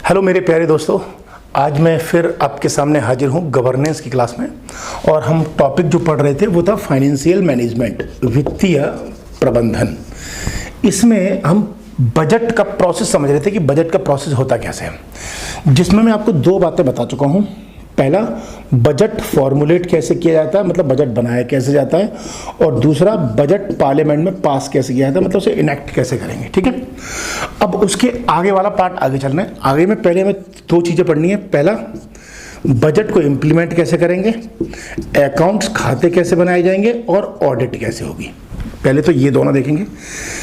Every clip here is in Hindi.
हेलो मेरे प्यारे दोस्तों, आज मैं फिर आपके सामने हाजिर हूँ गवर्नेंस की क्लास में। और हम टॉपिक जो पढ़ रहे थे वो था फाइनेंशियल मैनेजमेंट, वित्तीय प्रबंधन। इसमें हम बजट का प्रोसेस समझ रहे थे कि बजट का प्रोसेस होता कैसे है, जिसमें मैं आपको दो बातें बता चुका हूँ। पहला, बजट फॉर्मुलेट कैसे किया जाता है, मतलब बजट बनाया कैसे जाता है, और दूसरा बजट पार्लियामेंट में पास कैसे किया जाता है, मतलब उसे इनेक्ट कैसे करेंगे। ठीक है, अब उसके आगे वाला पार्ट आगे चलना है। आगे में पहले हमें दो चीज़ें पढ़नी है। पहला, बजट को इम्प्लीमेंट कैसे करेंगे, अकाउंट्स खाते कैसे बनाए जाएंगे, और ऑडिट कैसे होगी। पहले तो ये दोनों देखेंगे।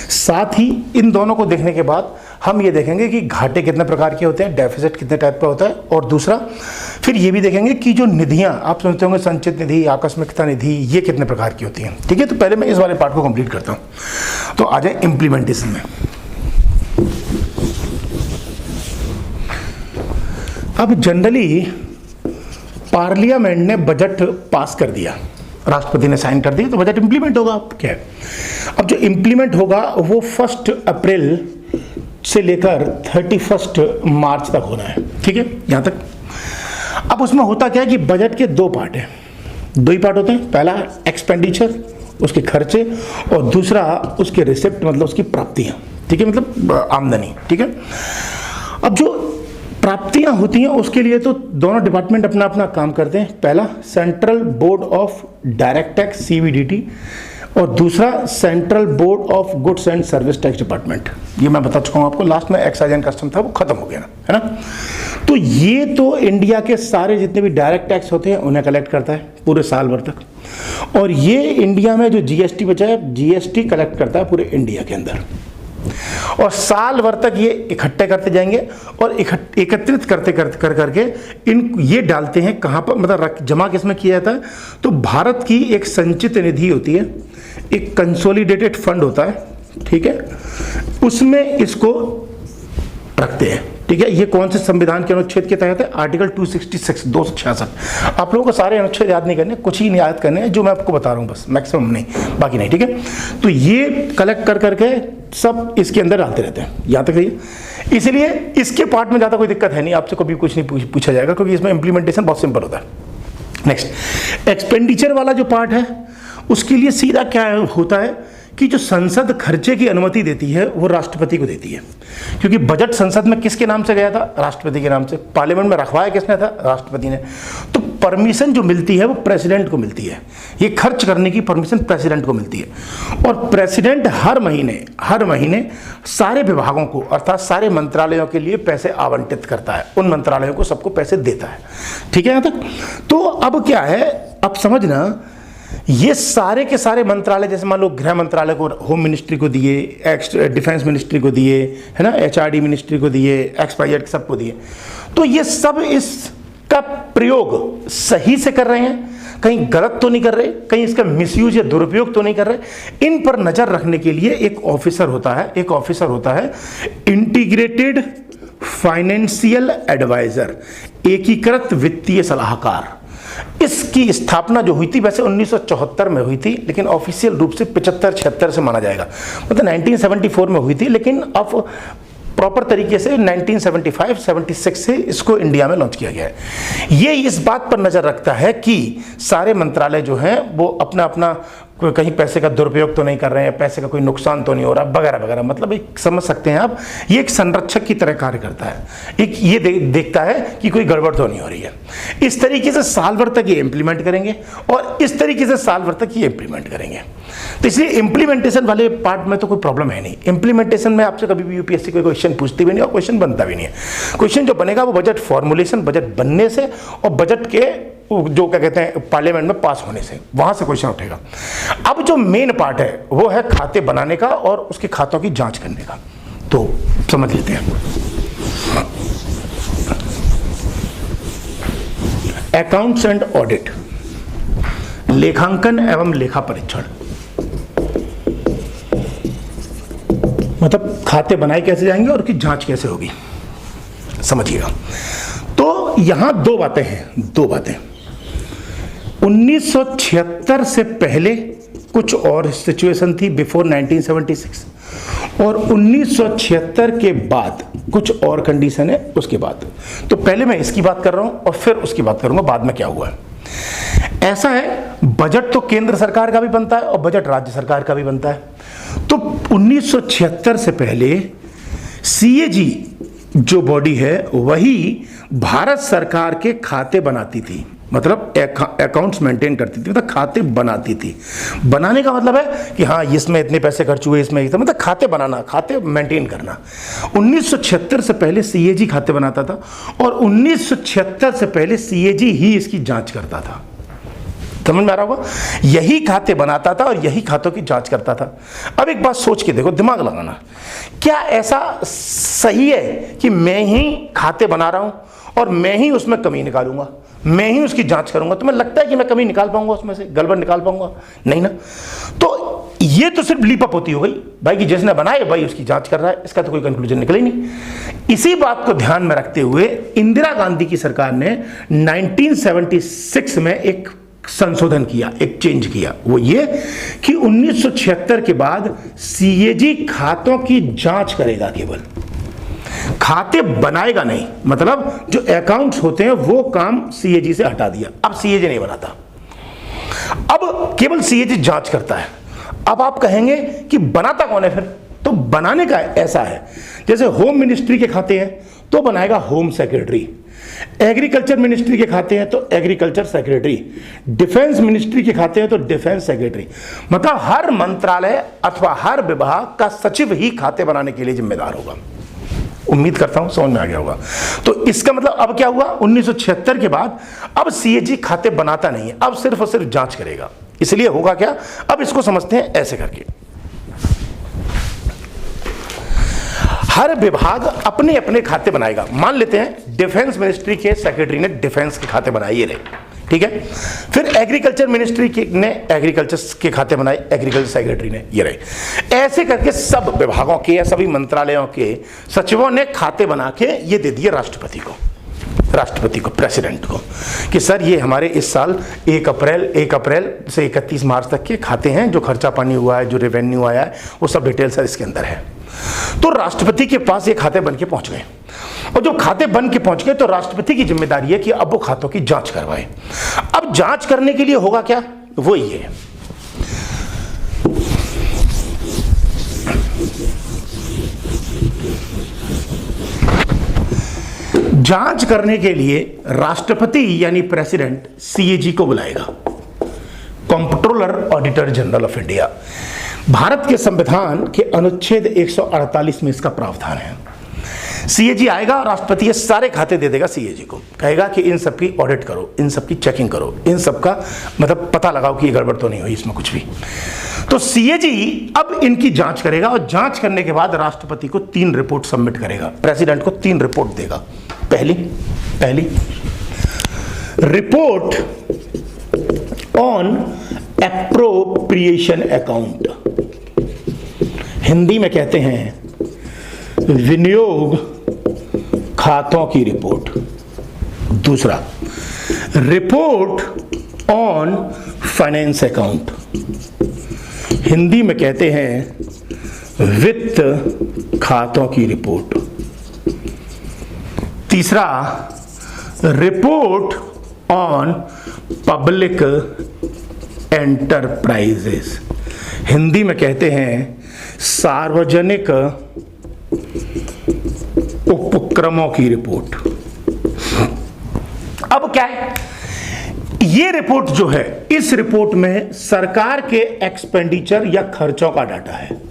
साथ ही इन दोनों को देखने के बाद हम ये देखेंगे कि घाटे कितने प्रकार के होते हैं, डेफिसिट कितने टाइप का होता है, और दूसरा फिर ये भी देखेंगे कि जो निधियां आप सुनते होंगे, संचित निधि, आकस्मिकता निधि, ये कितने प्रकार की होती हैं। ठीक है, तो पहले मैं इस वाले पार्ट को कंप्लीट करता हूं। तो आ जाए इम्प्लीमेंटेशन में। अब जनरली पार्लियामेंट ने बजट पास कर दिया, राष्ट्रपति ने साइन कर दिया, तो बजट इंप्लीमेंट होगा। अब क्या है, अब जो इंप्लीमेंट होगा वो 1 अप्रैल से लेकर 31 मार्च तक होना है। ठीक है, यहां तक। अब उसमें होता क्या है कि बजट के दो पार्ट हैं, दो ही पार्ट होते हैं। पहला एक्सपेंडिचर, उसके खर्चे, और दूसरा उसके रिसिप्ट, मतलब उसकी प्राप्तियां। ठीक है, मतलब आमदनी। ठीक है, अब जो प्राप्तियां होती हैं उसके लिए तो दोनों डिपार्टमेंट अपना अपना काम करते हैं। पहला central board of direct tax CBDT, और दूसरा central board of goods and service tax department. ये मैं बता चुका हूं आपको, लास्ट में एक्साइज एंड कस्टम था, वो खत्म हो गया ना, है ना। तो ये तो इंडिया के सारे जितने भी डायरेक्ट टैक्स होते हैं उन्हें कलेक्ट करता है पूरे साल भर तक। और ये इंडिया में जो GST बचा है, GST कलेक्ट करता है पूरे इंडिया के अंदर। और साल भर तक ये इकट्ठे करते जाएंगे, और एकत्रित करते करके इन ये डालते हैं कहाँ पर, मतलब जमा किस में किया जाता है। तो भारत की एक संचित निधि होती है, एक कंसोलिडेटेड फंड होता है। ठीक है, उसमें इसको रखते हैं। ठीक है, ये कौन से संविधान के अनुच्छेद के तहत है, आर्टिकल 266, 266। आप लोगों को सारे अनुच्छेद याद नहीं करने, कुछ ही याद करने हैं जो मैं आपको बता रहा हूँ, बस मैक्सिमम नहीं, बाकी नहीं। ठीक है, तो ये कलेक्ट कर करके सब इसके अंदर डालते रहते हैं, यहाँ तक है। इसलिए इसके पार्ट में ज़्यादा कोई दिक्कत है नहीं, आपसे कभी कुछ नहीं पूछा जाएगा, क्योंकि इसमें इंप्लीमेंटेशन बहुत सिंपल होता है। नेक्स्ट, एक्सपेंडिचर वाला जो पार्ट है, उसके लिए सीधा क्या होता है कि जो संसद खर्चे की अनुमति देती है वो राष्ट्रपति को देती है। क्योंकि बजट संसद में किसके नाम से गया था, राष्ट्रपति के नाम से। पार्लियामेंट में रखवाया किसने था, राष्ट्रपति ने। तो परमिशन जो मिलती है वो प्रेसिडेंट को मिलती है, ये खर्च करने की परमिशन प्रेसिडेंट को मिलती है। और प्रेसिडेंट हर महीने सारे विभागों को, अर्थात सारे मंत्रालयों के लिए पैसे आवंटित करता है, उन मंत्रालयों को सबको पैसे देता है। ठीक है यहाँ तक। तो अब क्या है, अब समझना, ये सारे के सारे मंत्रालय, जैसे मान लो गृह मंत्रालय को होम मिनिस्ट्री को दिए, डिफेंस मिनिस्ट्री को दिए, है ना, HRD मिनिस्ट्री को दिए, XYZ सबको दिए, तो ये सब इसका प्रयोग सही से कर रहे हैं, कहीं गलत तो नहीं कर रहे, कहीं इसका मिसयूज या दुरुपयोग तो नहीं कर रहे। इन पर नजर रखने के लिए एक ऑफिसर होता है इंटीग्रेटेड फाइनेंशियल एडवाइजर, एकीकृत वित्तीय सलाहकार। इसकी स्थापना जो हुई थी वैसे 1974 में हुई थी, लेकिन ऑफिशियल रूप से 75-76 से माना जाएगा, मतलब 1974 में हुई थी, लेकिन अब प्रॉपर तरीके से 1975-76 से इसको इंडिया में लॉन्च किया गया है। ये इस बात पर नजर रखता है कि सारे मंत्रालय जो हैं वो अपना अपना कहीं पैसे का दुरुपयोग तो नहीं कर रहे हैं, पैसे का कोई नुकसान तो नहीं हो रहा, वगैरह वगैरह। मतलब एक समझ सकते हैं आप, ये एक संरक्षक की तरह कार्य करता है, एक ये देखता है कि कोई गड़बड़ तो नहीं हो रही है। इस तरीके से साल भर तक ये इंप्लीमेंट करेंगे, और इस तरीके से साल भर तक ये इंप्लीमेंट करेंगे। तो इसलिए इंप्लीमेंटेशन वाले पार्ट में तो कोई प्रॉब्लम है नहीं। इंप्लीमेंटेशन में आपसे कभी भी UPSC कोई क्वेश्चन पूछती भी नहीं, और क्वेश्चन बनता भी नहीं है। क्वेश्चन जो बनेगा वो बजट फॉर्मुलेशन, बजट बनने से, और बजट के जो क्या कहते हैं पार्लियामेंट में पास होने से, वहां से क्वेश्चन उठेगा। अब जो मेन पार्ट है वो है खाते बनाने का और उसके खातों की जांच करने का। तो समझ लेते हैं। अकाउंट्स एंड ऑडिट, लेखांकन एवं लेखा परीक्षण, मतलब खाते बनाए कैसे जाएंगे और उसकी जांच कैसे होगी, समझिएगा। तो यहां दो बातें हैं, दो बातें। 1976 से पहले कुछ और सिचुएशन थी, बिफोर 1976, और 1976 के बाद कुछ और कंडीशन है उसके बाद। तो पहले मैं इसकी बात कर रहा हूं और फिर उसकी बात करूंगा बाद में क्या हुआ है। ऐसा है, बजट तो केंद्र सरकार का भी बनता है और बजट राज्य सरकार का भी बनता है। तो 1976 से पहले सीएजी जो बॉडी है वही भारत सरकार के खाते बनाती थी, मतलब अकाउंट्स मेंटेन करती थी, मतलब खाते बनाती थी। बनाने का मतलब है कि हाँ इसमें इतने पैसे खर्च हुए, इसमें इतना, मतलब खाते बनाना, खाते मेंटेन करना। 1976 से पहले सीएजी खाते बनाता था और 1976 से पहले सीएजी ही इसकी जांच करता था। समझ में आ रहा होगा, यही खाते बनाता था और यही खातों की जांच करता था। अब एक बात सोच के देखो, दिमाग लगाना, क्या ऐसा सही है कि मैं ही खाते बना रहा हूं और मैं ही उसमें कमी निकालूंगा, मैं ही उसकी जांच करूंगा? तुम्हें लगता है कि मैं कमी निकाल पाऊंगा, उसमें से गड़बड़ निकाल पाऊंगा? नहीं ना। तो ये तो सिर्फ लीप अप होती हो गई भाई कि जिसने बनाए भाई उसकी जांच कर रहा है, इसका तो कोई कंक्लूजन निकले ही नहीं। इसी बात को ध्यान में रखते हुए इंदिरा गांधी की सरकार ने 1976 में एक संशोधन किया, एक चेंज किया। वो ये कि 1976 के बाद सीएजी खातों की जांच करेगा, केवल खाते बनाएगा नहीं। मतलब जो अकाउंट्स होते हैं वो काम सीएजी से हटा दिया, अब सीएजी नहीं बनाता, अब केवल सीएजी जांच करता है। अब आप कहेंगे कि बनाता कौन है फिर? तो बनाने का ऐसा है, जैसे होम मिनिस्ट्री के खाते हैं तो बनाएगा होम सेक्रेटरी, एग्रीकल्चर मिनिस्ट्री के खाते हैं तो एग्रीकल्चर सेक्रेटरी, डिफेंस मिनिस्ट्री के खाते हैं तो डिफेंस सेक्रेटरी। मतलब हर मंत्रालय अथवा हर विभाग का सचिव ही खाते बनाने के लिए जिम्मेदार होगा। उम्मीद करता हूं समझ में आ गया होगा। तो इसका मतलब अब क्या हुआ, 1976 के बाद अब सीएजी खाते बनाता नहीं है, अब सिर्फ और सिर्फ जांच करेगा। इसलिए होगा क्या, अब इसको समझते हैं ऐसे करके। हर विभाग अपने अपने खाते बनाएगा। मान लेते हैं डिफेंस मिनिस्ट्री के सेक्रेटरी ने डिफेंस के खाते बनाए, ये रहे, ठीक है। फिर एग्रीकल्चर मिनिस्ट्री ने एग्रीकल्चर के खाते बनाए, एग्रीकल्चर सेक्रेटरी ने, ये रहे। ऐसे करके सब विभागों के या सभी मंत्रालयों के सचिवों ने खाते बना के ये दे दिए राष्ट्रपति को, प्रेसिडेंट को, कि सर ये हमारे इस साल 1 अप्रैल से 31 मार्च तक के खाते हैं, जो खर्चा पानी हुआ है, जो रेवेन्यू आया है, वो सब डिटेल सर इसके अंदर है। तो राष्ट्रपति के पास ये खाते बन के पहुंच गए, और जो खाते बन के पहुंच गए तो राष्ट्रपति की जिम्मेदारी है कि अब वो खातों की जांच करवाए। अब जांच करने के लिए होगा क्या, वो ये है, जांच करने के लिए राष्ट्रपति यानी प्रेसिडेंट सीएजी को बुलाएगा, comptroller auditor general of India. Bharat के संविधान के अनुच्छेद 148 में इसका प्रावधान है। सीएजी आएगा, राष्ट्रपति ये सारे खाते दे देगा सीएजी को, कहेगा कि इन सब की ऑडिट करो, इन सब की चेकिंग करो, इन सब का मतलब पता लगाओ कि ये गड़बड़ तो नहीं हुई इसमें कुछ भी। तो सीएजी अब इनकी जांच करेगा और जांच करने के बाद राष्ट्रपति को 3 रिपोर्ट सबमिट करेगा, प्रेसिडेंट को 3 रिपोर्ट देगा। पहली report on appropriation account, Hindi में कहते हैं विनियोग खातों की रिपोर्ट। दूसरा report on finance account, Hindi में कहते हैं वित्त खातों की रिपोर्ट। तीसरा report on public enterprises, Hindi में कहते हैं सार्वजनिक उपक्रमों की रिपोर्ट। अब क्या है, ये रिपोर्ट जो है, इस रिपोर्ट में सरकार के एक्सपेंडिचर या खर्चों का डाटा है।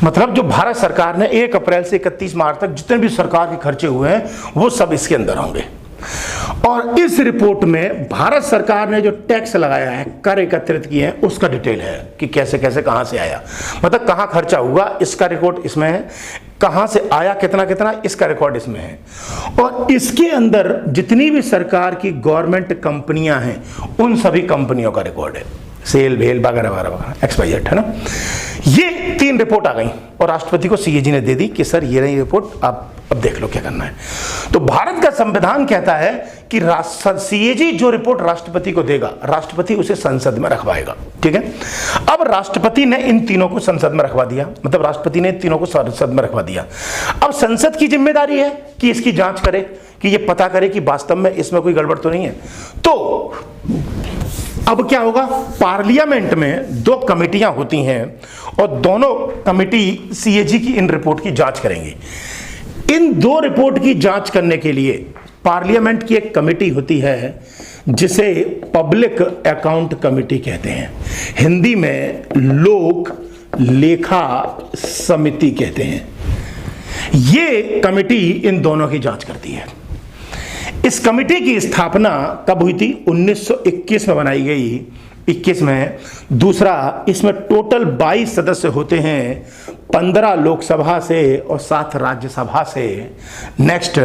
मतलब जो भारत सरकार ने 1 अप्रैल से 31 मार्च तक जितने भी सरकार के खर्चे हुए हैं वो सब इसके अंदर होंगे। और इस रिपोर्ट में भारत सरकार ने जो टैक्स लगाया है, कर एकत्रित किए हैं, उसका डिटेल है कि कैसे कैसे कहां से आया, मतलब कहां खर्चा हुआ इसका रिकॉर्ड इसमें है, कहां से आया कितना कितना इसका रिकॉर्ड इसमें है। और इसके अंदर जितनी भी सरकार की गवर्नमेंट कंपनियां हैं उन सभी कंपनियों का रिकॉर्ड है। सेल भेल वगैरह वगैरह वगैरह XYZ, है ना। ये 3 रिपोर्ट आ गई और राष्ट्रपति को सीएजी ने दे दी कि सर ये रही रिपोर्ट, आप अब देख लो क्या करना है। तो भारत का संविधान कहता है कि सीएजी जो रिपोर्ट राष्ट्रपति को देगा, राष्ट्रपति उसे संसद में रखवाएगा, ठीक है। अब राष्ट्रपति ने इन तीनों को संसद में रखवा दिया, मतलब राष्ट्रपति ने इन तीनों को संसद में रखवा दिया। अब संसद की जिम्मेदारी है कि इसकी जांच करे, कि ये पता करे कि वास्तव में इसमें कोई गड़बड़ तो नहीं है। तो अब क्या होगा, पार्लियामेंट में 2 कमेटियां होती हैं और दोनों कमेटी सीएजी की इन रिपोर्ट की जांच करेंगी। इन 2 रिपोर्ट की जांच करने के लिए पार्लियामेंट की एक कमेटी होती है जिसे पब्लिक अकाउंट कमेटी कहते हैं, हिंदी में लोक लेखा समिति कहते हैं। ये कमेटी इन दोनों की जांच करती है। इस कमेटी की स्थापना कब हुई थी? 1921 में बनाई गई, 21 में। दूसरा, इसमें टोटल 22 सदस्य होते हैं, 15 लोकसभा से और 7 राज्यसभा से। नेक्स्ट,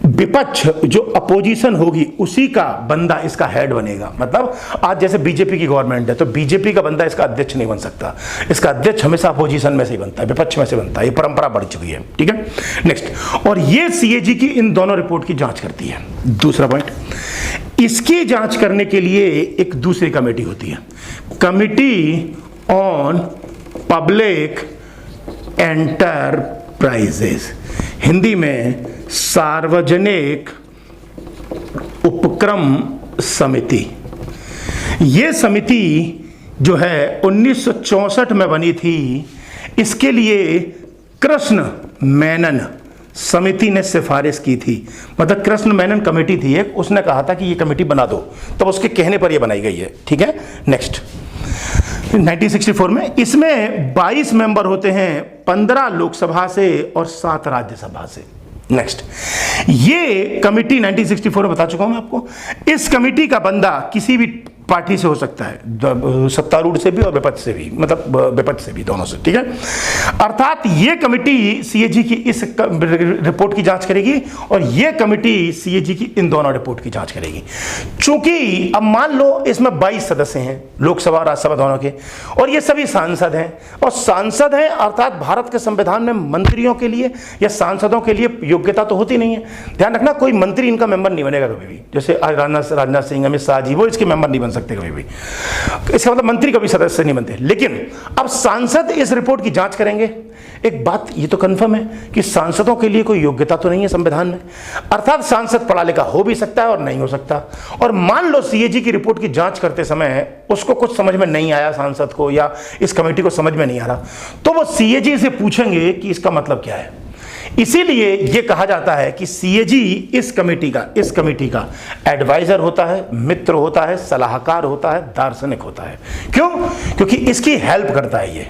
विपक्ष जो अपोजिशन होगी उसी का बंदा इसका हेड बनेगा। मतलब आज जैसे बीजेपी की गवर्नमेंट है तो बीजेपी का बंदा इसका अध्यक्ष नहीं बन सकता, इसका अध्यक्ष हमेशा अपोजिशन में से ही बनता है, विपक्ष में से बनता है। ये परंपरा बढ़ चुकी है, ठीक है। नेक्स्ट, और ये सीएजी की इन दोनों रिपोर्ट की जांच करती है। दूसरा पॉइंट, इसकी जांच करने के लिए एक दूसरी कमेटी होती है, committee on public enterprises, Hindi में सार्वजनिक उपक्रम समिति। ये समिति जो है 1964 में बनी थी। इसके लिए कृष्ण मेनन समिति ने सिफारिश की थी, मतलब कृष्ण मेनन कमेटी थी एक, उसने कहा था कि ये कमेटी बना दो, तब उसके कहने पर ये बनाई गई है, ठीक है। नेक्स्ट, 1964 में इसमें 22 मेंबर होते हैं, 15 लोकसभा से और 7 राज्यसभा से। नेक्स्ट, ये कमिटी 1964 में बता चुका हूं मैं आपको। इस कमिटी का बंदा किसी भी पार्टी से हो सकता है, सत्तारूढ़ से भी और विपक्ष से भी, मतलब विपक्ष से भी, दोनों से, ठीक है। अर्थात ये कमिटी सीएजी की इस रिपोर्ट की जांच करेगी और ये कमिटी सीएजी की इन दोनों रिपोर्ट की जांच करेगी। चूंकि अब मान लो इसमें 22 सदस्य हैं, लोकसभा राज्यसभा दोनों के, और ये सभी सांसद हैं, और सांसद हैं अर्थात भारत के संविधान में मंत्रियों के लिए या सांसदों के लिए योग्यता तो होती नहीं है। ध्यान रखना, कोई मंत्री इनका मेंबर नहीं बनेगा कभी भी। जैसे राजनाथ सिंह, अमित शाह जी, वो इसके मेंबर नहीं बन सकते कभी भी, इसका मतलब मंत्री कभी सदस्य नहीं बनते। लेकिन अब सांसद इस रिपोर्ट की जांच करेंगे। एक बात ये तो कंफर्म है कि सांसदों के लिए कोई योग्यता तो नहीं है संविधान में, अर्थात सांसद पढ़ा लिखा हो भी सकता है और नहीं हो सकता। और मान लो सीएजी की रिपोर्ट की जांच करते समय उसको कुछ समझ में नहीं आया सांसद को, या इस कमेटी को समझ में नहीं आ रहा, तो वो सीएजी से पूछेंगे कि इसका मतलब क्या है। इसीलिए यह कहा जाता है कि सीएजी इस कमेटी का एडवाइजर होता है, मित्र होता है, सलाहकार होता है, दार्शनिक होता है। क्यों? क्योंकि इसकी हेल्प करता है। ये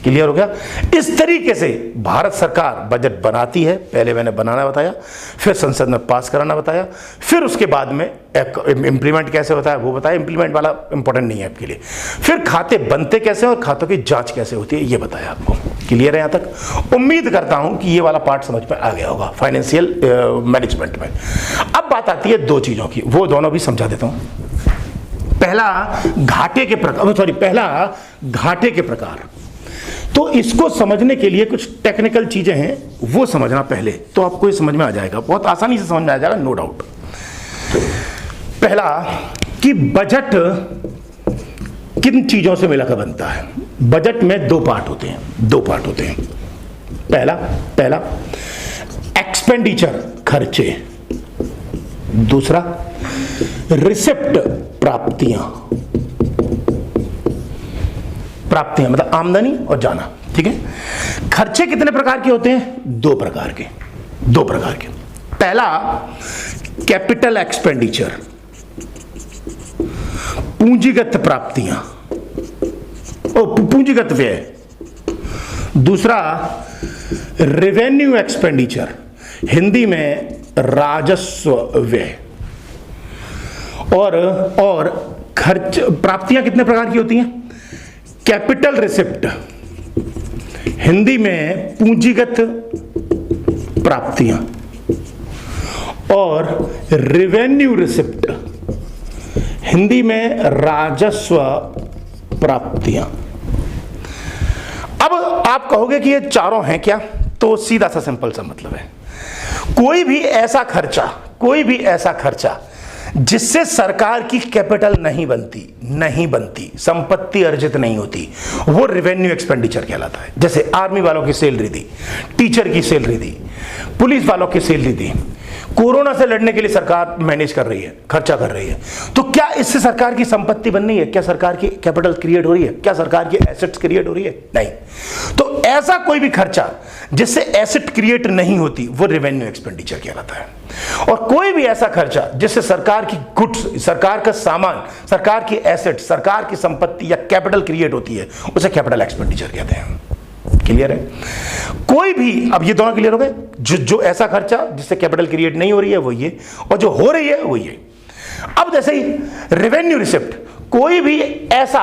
क्लियर हो गया। इस तरीके से भारत सरकार बजट बनाती है, पहले मैंने बनाना बताया, फिर संसद में पास कराना बताया, फिर उसके बाद में इंप्लीमेंट कैसे होता है वो बताया। इंप्लीमेंट वाला इंपॉर्टेंट नहीं है आपके लिए। फिर खाते बनते कैसे और खातों की जांच कैसे होती है ये बताया आपको। क्लियर है यहाँ तक? उम्मीद करता हूं कि ये वाला पार्ट समझ में आ गया होगा फाइनेंशियल मैनेजमेंट में। अब बात आती है 2 चीजों की, वो दोनों भी समझा देता हूं। पहला घाटे के प्रकार। तो इसको समझने के लिए कुछ टेक्निकल चीजें हैं, वो समझना पहले, तो आपको ये समझ में आ जाएगा, बहुत आसानी से समझ में आ जाएगा, नो डाउट। पहला कि बजट किन चीजों से मिलकर बनता है। बजट में 2 पार्ट होते हैं। पहला एक्सपेंडिचर, खर्चे। दूसरा रिसिप्ट, प्राप्तियां मतलब आमदनी और जाना, ठीक है। खर्चे कितने प्रकार के होते हैं? 2 प्रकार के। पहला कैपिटल एक्सपेंडिचर, पूंजीगत प्राप्तियां, पूंजीगत व्यय। दूसरा रेवेन्यू एक्सपेंडिचर, हिंदी में राजस्व व्यय। और खर्च प्राप्तियां कितने प्रकार की होती हैं? कैपिटल रिसिप्ट, हिंदी में पूंजीगत प्राप्तियां, और रेवेन्यू रिसिप्ट, हिंदी में राजस्व प्राप्तियां। अब आप कहोगे कि ये चारों हैं क्या, तो सीधा सा सिंपल सा मतलब है, कोई भी ऐसा खर्चा जिससे सरकार की कैपिटल नहीं बनती, संपत्ति अर्जित नहीं होती, वो रेवेन्यू एक्सपेंडिचर कहलाता है। जैसे आर्मी वालों की सैलरी दी, टीचर की सैलरी दी, पुलिस वालों की सैलरी दी, कोरोना से लड़ने के लिए सरकार मैनेज कर रही है, खर्चा कर रही है, तो क्या इससे सरकार की संपत्ति बन रही है? क्या सरकार की कैपिटल क्रिएट हो रही है? क्या सरकार की एसेट्स क्रिएट हो रही है? नहीं। तो ऐसा कोई भी खर्चा जिससे एसेट क्रिएट नहीं होती, वो रेवेन्यू एक्सपेंडिचर कहलाता है। और कोई भी ऐसा खर्चा जिससे सरकार की गुड्स, सरकार का सामान, सरकार की एसेट, सरकार की संपत्ति या कैपिटल क्रिएट होती है, उसे कैपिटल एक्सपेंडिचर कहते हैं। क्लियर है? कोई भी, अब ये दोनों क्लियर हो गए, जो ऐसा खर्चा जिससे कैपिटल क्रिएट नहीं हो रही है वो ये, और जो हो रही है वो ये। अब जैसे ही रेवेन्यू रिसिप्ट, कोई भी ऐसा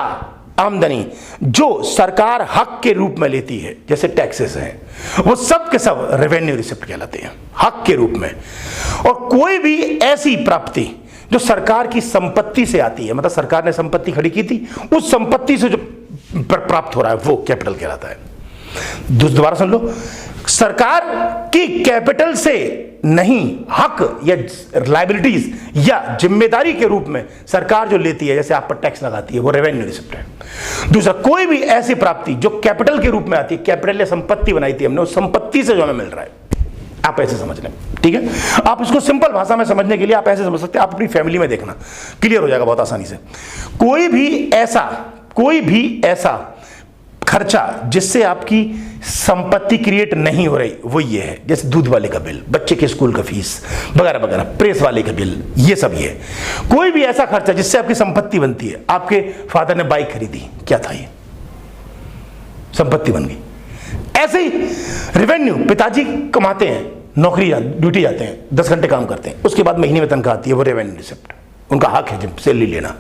आमदनी जो सरकार हक के रूप में लेती है, जैसे टैक्सेस हैं, वो सब के सब रेवेन्यू रिसिप्ट कहलाते हैं, हक के रूप में। और कोई भी ऐसी प्राप्ति जो सरकार की संपत्ति से आती है, मतलब सरकार ने संपत्ति खड़ी की थी, उस संपत्ति से जो प्राप्त हो रहा है वो कैपिटल कहलाता है। दोबारा सुन लो, सरकार की कैपिटल से नहीं, हक या लायबिलिटीज या जिम्मेदारी के रूप में सरकार जो लेती है, जैसे आप पर टैक्स लगाती है, वो रेवेन्यू रिसिप्ट है। दूसरा, कोई भी ऐसी प्राप्ति जो कैपिटल के रूप में आती है, कैपिटल या संपत्ति बनाई थी हमने, उस संपत्ति से जो हमें मिल रहा है, आप ऐसे समझ लें। ठीक है? आप इसको सिंपल भाषा में समझने के लिए आप ऐसे समझ सकते हैं, आप अपनी फैमिली में देखना, क्लियर हो जाएगा बहुत आसानी से। कोई भी ऐसा खर्चा जिससे आपकी संपत्ति क्रिएट नहीं हो रही, वो ये है। जैसे दूध वाले का बिल, बच्चे के स्कूल का फीस वगैरह वगैरह, प्रेस वाले का बिल, ये सब ये। कोई भी ऐसा खर्चा जिससे आपकी संपत्ति बनती है, आपके फादर ने बाइक खरीदी, क्या था ये? संपत्ति बन गई। ऐसे ही रेवेन्यू, पिताजी कमाते हैं, नौकरी ड्यूटी जाते हैं, 10 घंटे काम करते हैं, उसके बाद महीने में तनख्वाह आती है, वो रेवेन्यू रिसिप्ट, उनका हक है सैलरी लेना।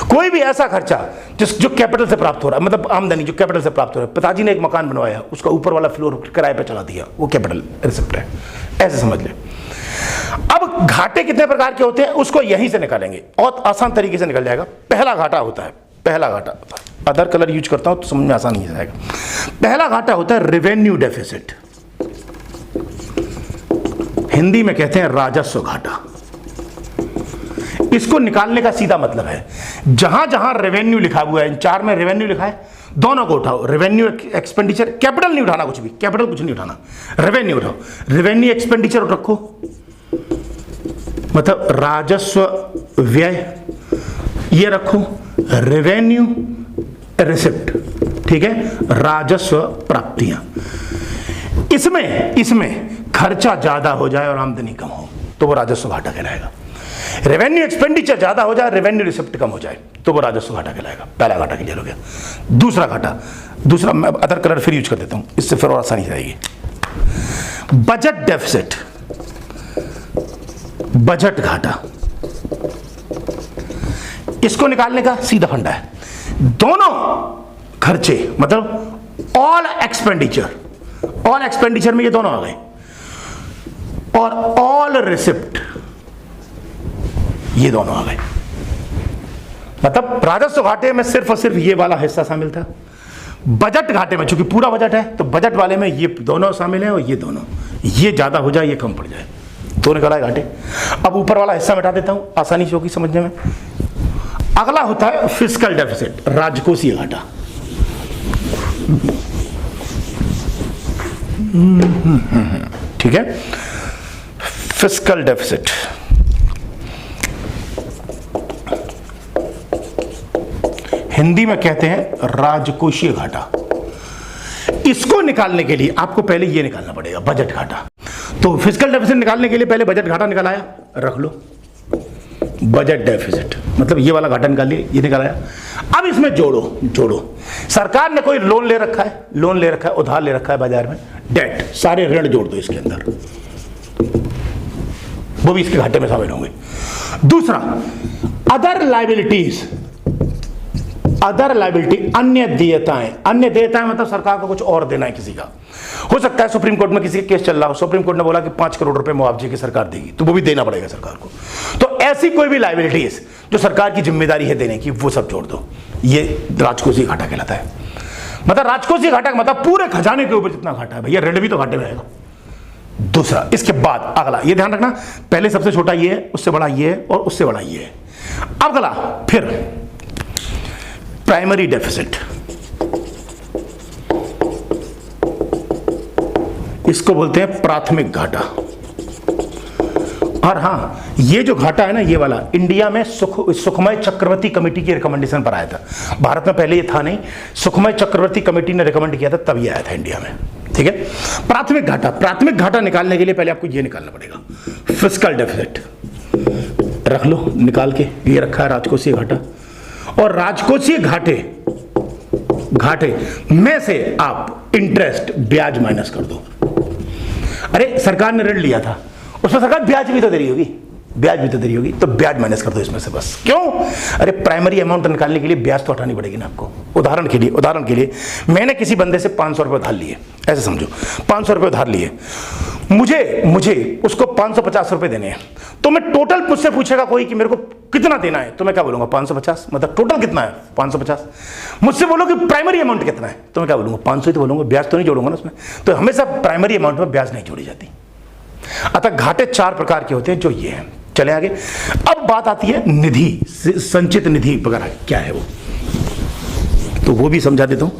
कोई भी ऐसा खर्चा जो कैपिटल से प्राप्त हो रहा है, मतलब आमदनी जो कैपिटल से प्राप्त हो रहा है, पिताजी ने एक मकान बनवाया, उसका ऊपर वाला फ्लोर किराए पे चला दिया, वो कैपिटल रिसिप्ट है, ऐसे समझ ले। अब घाटे कितने प्रकार के होते हैं उसको यहीं से निकालेंगे, और आसान तरीके से निकल जाएगा। पहला घाटा होता है, अदर कलर यूज करता हूं तो समझ में आसान नहीं जाएगा। पहला घाटा होता है रेवेन्यू डेफिसिट, हिंदी में कहते हैं राजस्व घाटा। इसको निकालने का सीधा मतलब है, जहां जहां रेवेन्यू लिखा हुआ है, इन चार में रेवेन्यू लिखा है, दोनों को उठाओ। रेवेन्यू एक्सपेंडिचर, कैपिटल नहीं उठाना, कुछ भी कैपिटल कुछ नहीं उठाना, रेवेन्यू उठाओ। रेवेन्यू एक्सपेंडिचर रखो, मतलब राजस्व व्यय, ये रखो। रेवेन्यू रिसिप्ट, ठीक है, राजस्व प्राप्तियां। इसमें खर्चा ज्यादा हो जाए और आमदनी कम हो तो वो राजस्व घाटा कहलाएगा। रेवेन्यू एक्सपेंडिचर ज्यादा हो जाए, रेवेन्यू रिसिप्ट कम हो जाए तो वो राजस्व घाटा कहलाएगा। पहला घाटा क्लियर हो गया। दूसरा मैं अदर कलर फिर यूज कर देता हूं, इससे फिर और आसानी रहेगी। बजट डेफिसिट, बजट घाटा, इसको निकालने का सीधा फंडा है। दोनों खर्चे, मतलब ऑल एक्सपेंडिचर में ये दोनों आ गए, और ऑल रिसिप्ट ये दोनों आ गए। मतलब राजस्व घाटे में सिर्फ और सिर्फ ये वाला हिस्सा शामिल था। बजट घाटे में चूंकि पूरा बजट है तो बजट वाले में ये दोनों शामिल है और ये दोनों, ये ज्यादा हो जाए ये कम पड़ जाए, तो निकला है घाटे। अब ऊपर वाला हिस्सा मिटा देता हूं, आसानी से होगी समझने में। अगला होता है फिस्कल डेफिसिट, राजकोषीय घाटा। ठीक है, फिस्कल डेफिसिट, हिंदी में कहते हैं राजकोषीय घाटा। इसको निकालने के लिए आपको पहले ये निकालना पड़ेगा, बजट घाटा। तो फिस्कल डेफिसिट निकालने के लिए पहले बजट घाटा निकालाया, रख लो बजट डेफिसिट, मतलब ये वाला घाटा निकाल लिया, ये निकालाया। अब इसमें जोड़ो। सरकार ने कोई लोन ले रखा है, उधार ले रखा है बाजार में, डेट, सारे ऋण जोड़ दो इसके अंदर, वो भी इसके घाटे में शामिल होंगे। दूसरा, अदर अदर लायबिलिटी, अन्य देयताएं। अन्य देयताएं मतलब सरकार को कुछ और देना है किसी का। हो सकता है सुप्रीम कोर्ट में किसी का केस चल रहा हो, सुप्रीम कोर्ट ने बोला कि 5 करोड़ रुपए मुआवजे की सरकार देगी, तो वो भी देना पड़ेगा सरकार को। तो ऐसी कोई भी लायबिलिटीज जो सरकार की जिम्मेदारी है देने की, वो सब जोड़ दो। ये राजकोषीय घाटा कहलाता है। मतलब राजकोषीय घाटा मतलब पूरे खजाने के ऊपर जितना घाटा है भैया, ऋण भी तो घाटे में आएगा। दूसरा, इसके बाद अगला, ये ध्यान रखना, पहले सबसे छोटा ये है, उससे बड़ा ये है और उससे बड़ा ये है। अगला फिर प्राइमरी डेफिसिट, इसको बोलते हैं प्राथमिक घाटा। और हाँ, ये जो घाटा है ना, ये वाला इंडिया में सुखमय चक्रवर्ती कमेटी की रिकमेंडेशन पर आया था। भारत में पहले ये था नहीं, सुखमय चक्रवर्ती कमेटी ने रिकमेंड किया था, तब ये आया था इंडिया में। ठीक है, प्राथमिक घाटा। प्राथमिक घाटा निकालने के लिए पहले आपको ये निकालना पड़ेगा, फिस्कल डेफिसिट। रख लो निकाल के, ये रखा है राजकोषीय घाटा। और राजकोषीय घाटे में से आप इंटरेस्ट, ब्याज माइनस कर दो। अरे सरकार ने ऋण लिया था, उसमें सरकार ब्याज भी तो दे रही होगी, ब्याज भी तो दे रही होगी, तो ब्याज माइनस कर दो इसमें से बस। क्यों? अरे प्राइमरी अमाउंट निकालने के लिए ब्याज तो हटानी पड़ेगी ना आपको। उदाहरण के लिए मैंने किसी बंदे से 500 रुपये उधार लिए, ऐसे समझो 500 रुपये उधार लिए, मुझे उसको 550 रुपये देने हैं। तो मैं टोटल, मुझसे पूछेगा कोई कि मेरे को कितना देना है, तो मैं क्या बोलूंगा 550, मतलब टोटल कितना है 550। मुझसे बोलो कि प्राइमरी अमाउंट कितना है, तो मैं क्या बोलूंगा 500 ही तो बोलूंगा, ब्याज तो नहीं जोड़ूंगा ना उसमें। तो हमेशा प्राइमरी अमाउंट में ब्याज नहीं जोड़ी जाती। अतः घाटे 4 प्रकार के होते हैं, जो ये हैं। चले आगे। अब बात आती है निधि, संचित निधि वगैरह क्या है वो, तो वो भी समझा देता हूं।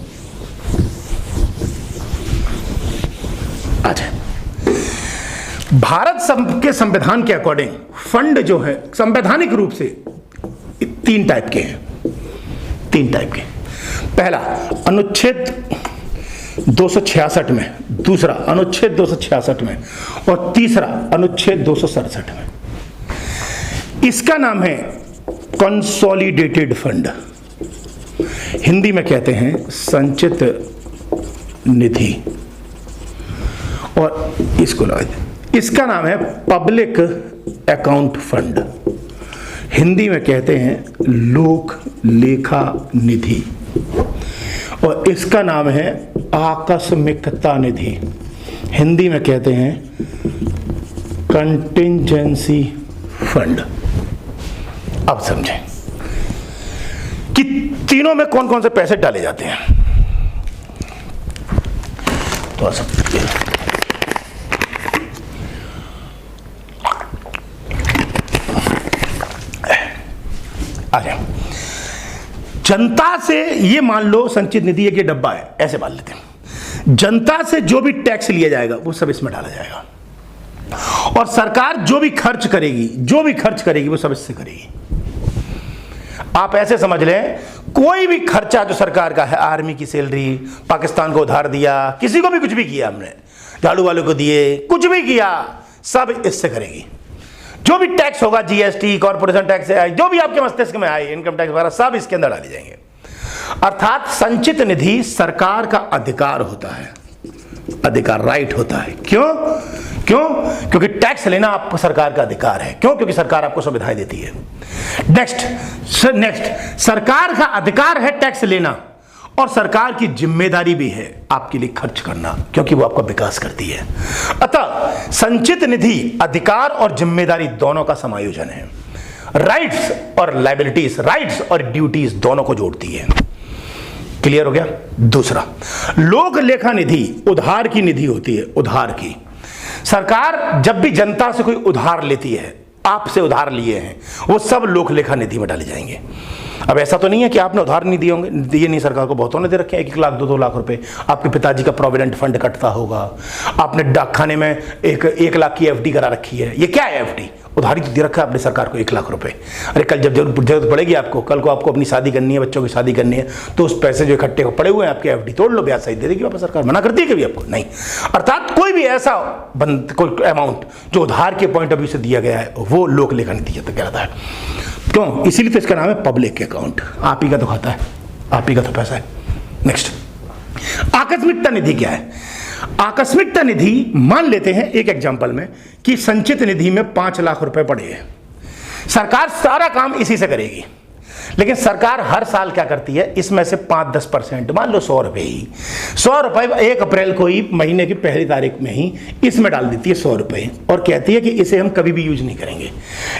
अच्छा, भारत के संविधान के अकॉर्डिंग फंड जो है संवैधानिक रूप से 3 टाइप के हैं, 3 टाइप के। पहला अनुच्छेद 266 में, दूसरा अनुच्छेद 266 में और तीसरा अनुच्छेद 267 में। इसका नाम है कंसोलिडेटेड फंड, हिंदी में कहते हैं संचित निधि, और इसका नाम है पब्लिक अकाउंट फंड, हिंदी में कहते हैं लोक लेखा निधि, और इसका नाम है आकस्मिकता निधि, हिंदी में कहते हैं कंटिंजेंसी फंड। अब समझें कि तीनों में कौन कौन से पैसे डाले जाते हैं। तो आ जाए, जनता से, ये मान लो संचित निधि एक ये डब्बा है, ऐसे मान लेते हैं। जनता से जो भी टैक्स लिया जाएगा वो सब इसमें डाला जाएगा, और सरकार जो भी खर्च करेगी वो सब इससे करेगी। आप ऐसे समझ लें, कोई भी खर्चा जो सरकार का है, आर्मी की सैलरी, पाकिस्तान को उधार दिया, किसी को भी कुछ भी किया, हमने झाड़ू वालों को दिए, कुछ भी किया, सब इससे करेगी। जो भी टैक्स होगा, जीएसटी, कॉर्पोरेशन टैक्स, जो भी आपके मस्तिष्क में आए, इनकम टैक्स वगैरह, सब इसके अंदर डाले जाएंगे। अर्थात संचित निधि सरकार का अधिकार होता है, अधिकार, राइट होता है। क्योंकि टैक्स लेना आपको सरकार का अधिकार है। क्योंकि सरकार आपको सुविधाएं देती है। नेक्स्ट, सरकार का अधिकार है टैक्स लेना, और सरकार की जिम्मेदारी भी है आपके लिए खर्च करना, क्योंकि वो आपका विकास करती है। अतः संचित निधि अधिकार और जिम्मेदारी दोनों का समायोजन है। राइट्स और लायबिलिटीज, राइट्स और ड्यूटीज दोनों को जोड़ती है। क्लियर हो गया? दूसरा, लोक लेखा निधि उधार की निधि होती है, उधार की। सरकार जब भी जनता से कोई उधार लेती है, आपसे उधार लिए हैं, वो सब लोक लेखा निधि में डाले जाएंगे। अब ऐसा तो नहीं है कि आपने उधार नहीं दिए होंगे, दिए नहीं, सरकार को बहुतों ने दे रखे हैं, 1 लाख 2 लाख रुपए। आपके पिताजी का प्रोविडेंट फंड कटता होगा, आपने डाकखाने में 1 लाख की एफडी करा रखी है। ये क्या है एफडी? उधारी तो दे रखा है आपने सरकार को 1 लाख रुपए। अरे कल जब जरूरत पड़ेगी आपको, कल को आपको अपनी शादी करनी है, बच्चों की शादी करनी है, तो उस पैसे जो इकट्ठे पड़े हुए हैं आपके एफडी तोड़ लो, ब्याज सहित दे देगी वापस। सरकार मना करती है कभी आपको? नहीं। अर्थात कोई भी ऐसा कोई अमाउंट जो उधार के पॉइंट ऑफ व्यू से दिया गया है, वो लोक लेखा निधि कहलाता है। क्यों? इसीलिए तो इसका नाम है पब्लिक अकाउंट। आप ही का तो खाता है, आप ही का तो पैसा है। नेक्स्ट, आकस्मिकता निधि क्या है? आकस्मिकता निधि, मान लेते हैं एक एग्जांपल में कि संचित निधि में 5 लाख रुपए पड़े हैं, सरकार सारा काम इसी से करेगी, लेकिन सरकार हर साल क्या करती है, इसमें से 5-10%, मान लो 100 रुपये ही, 100 रुपये 1 अप्रैल को ही, महीने की पहली तारीख में ही इसमें डाल देती है 100 रुपये, और कहती है कि इसे हम कभी भी यूज नहीं करेंगे,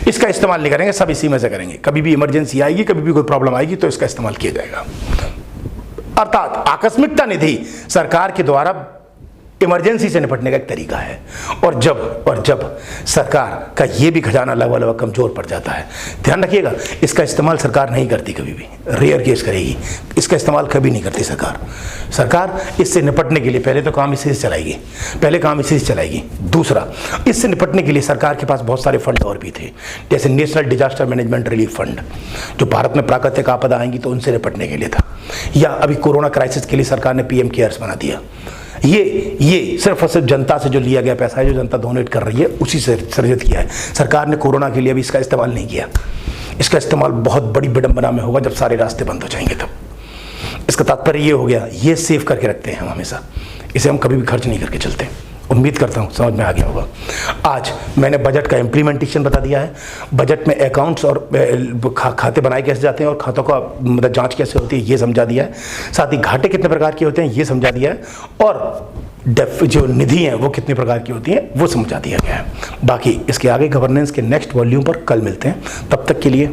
इसका इस्तेमाल नहीं करेंगे, सब इसी में से करेंगे, कभी भी इमरजेंसी आएगी, कभी भी कोई प्रॉब्लम आएगी तो इसका इस्तेमाल किया जाएगा। अर्थात आकस्मिकता निधि सरकार के द्वारा इमरजेंसी से निपटने का एक तरीका है। और जब सरकार का ये भी खजाना लगभग कमजोर पड़ जाता है, ध्यान रखिएगा, इसका इस्तेमाल सरकार नहीं करती, कभी भी रेयर केस करेगी, इसका इस्तेमाल कभी नहीं करती सरकार इससे निपटने के लिए पहले तो काम इसी से चलाएगी, दूसरा, इससे निपटने के लिए सरकार के पास बहुत सारे फंड और भी थे, जैसे national disaster management relief fund, जो भारत में प्राकृतिक आपदा आएंगी तो उनसे निपटने के लिए था, या अभी कोरोना क्राइसिस के लिए सरकार ने PM केयर्स बना दिया। ये सिर्फ और सिर्फ जनता से जो लिया गया पैसा है, जो जनता डोनेट कर रही है, उसी से सृजित किया है। सरकार ने कोरोना के लिए भी इसका इस्तेमाल नहीं किया, इसका इस्तेमाल बहुत बड़ी विडंबना में होगा जब सारे रास्ते बंद हो जाएंगे तब। इसका तात्पर्य ये हो गया, ये सेव करके रखते हैं हम हमेशा, इसे हम कभी भी खर्च नहीं करके चलते। उम्मीद करता हूँ समझ में आ गया होगा। आज मैंने बजट का इम्प्लीमेंटेशन बता दिया है, बजट में अकाउंट्स और खाते बनाए कैसे जाते हैं और खातों का मतलब जांच कैसे होती है ये समझा दिया है, साथ ही घाटे कितने प्रकार के होते हैं ये समझा दिया है, और जो निधि हैं वो कितने प्रकार की होती हैं वो समझा दिया गया है। बाकी इसके आगे गवर्नेंस के नेक्स्ट वॉल्यूम पर कल मिलते हैं, तब तक के लिए